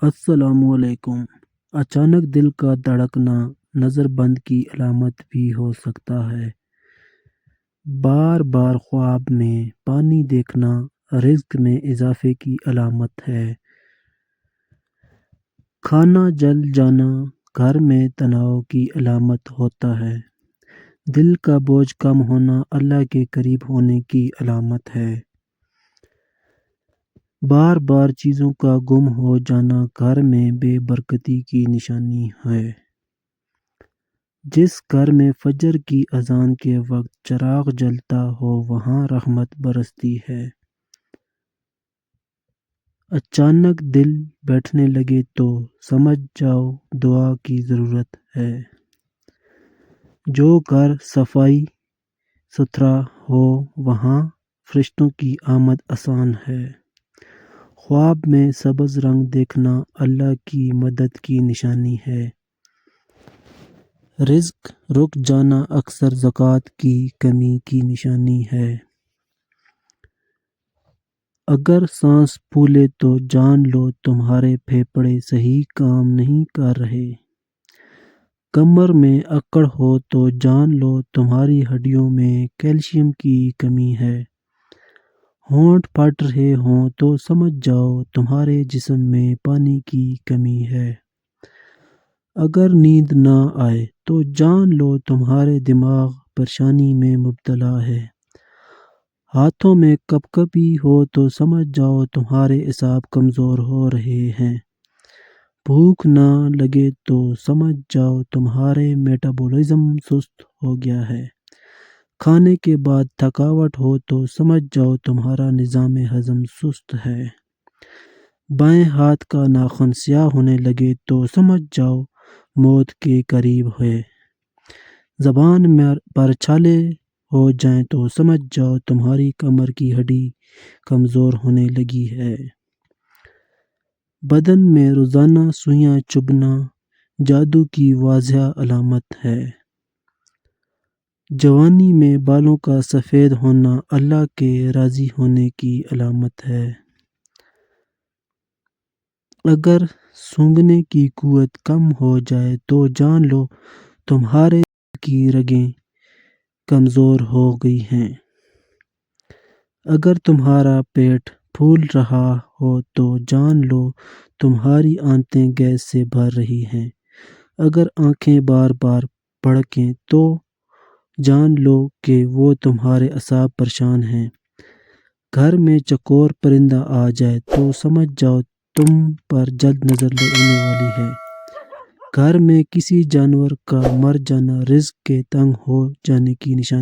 السلام علیکم۔ اچانک دل کا دھڑکنا نظر بند کی علامت بھی ہو سکتا ہے۔ بار بار خواب میں پانی دیکھنا رزق میں اضافے کی علامت ہے۔ کھانا جل جانا گھر میں تناؤ کی علامت ہوتا ہے۔ دل کا بوجھ کم ہونا اللہ کے قریب ہونے کی علامت ہے۔ بار بار چیزوں کا گم ہو جانا گھر میں بے برکتی کی نشانی ہے۔ جس گھر میں فجر کی اذان کے وقت چراغ جلتا ہو وہاں رحمت برستی ہے۔ اچانک دل بیٹھنے لگے تو سمجھ جاؤ دعا کی ضرورت ہے۔ جو گھر صفائی ستھرا ہو وہاں فرشتوں کی آمد آسان ہے۔ خواب میں سبز رنگ دیکھنا اللہ کی مدد کی نشانی ہے۔ رزق رک جانا اکثر زکوٰۃ کی کمی کی نشانی ہے۔ اگر سانس پھولے تو جان لو تمہارے پھیپھڑے صحیح کام نہیں کر رہے۔ کمر میں اکڑ ہو تو جان لو تمہاری ہڈیوں میں کیلشیم کی کمی ہے۔ ہونٹ پھٹ رہے ہوں تو سمجھ جاؤ تمہارے جسم میں پانی کی کمی ہے۔ اگر نیند نہ آئے تو جان لو تمہارے دماغ پریشانی میں مبتلا ہے۔ ہاتھوں میں کپکپی ہو تو سمجھ جاؤ تمہارے اعصاب کمزور ہو رہے ہیں۔ بھوک نہ لگے تو سمجھ جاؤ تمہارے میٹابولزم سست ہو گیا ہے۔ کھانے کے بعد تھکاوٹ ہو تو سمجھ جاؤ تمہارا نظام ہضم سست ہے۔ بائیں ہاتھ کا ناخن سیاہ ہونے لگے تو سمجھ جاؤ موت کے قریب ہے۔ زبان پر چھالے ہو جائیں تو سمجھ جاؤ تمہاری کمر کی ہڈی کمزور ہونے لگی ہے۔ بدن میں روزانہ سوئیاں چبھنا جادو کی واضح علامت ہے۔ جوانی میں بالوں کا سفید ہونا اللہ کے راضی ہونے کی علامت ہے۔ اگر سونگھنے کی قوت کم ہو جائے تو جان لو تمہارے دل کی رگیں کمزور ہو گئی ہیں۔ اگر تمہارا پیٹ پھول رہا ہو تو جان لو تمہاری آنتیں گیس سے بھر رہی ہیں۔ اگر آنکھیں بار بار پھڑکیں تو جان لو کہ وہ تمہارے اعصاب پریشان ہیں۔ گھر میں چکور پرندہ آ جائے تو سمجھ جاؤ تم پر جلد نظر ہونے والی ہے۔ گھر میں کسی جانور کا مر جانا رزق کے تنگ ہو جانے کی نشانی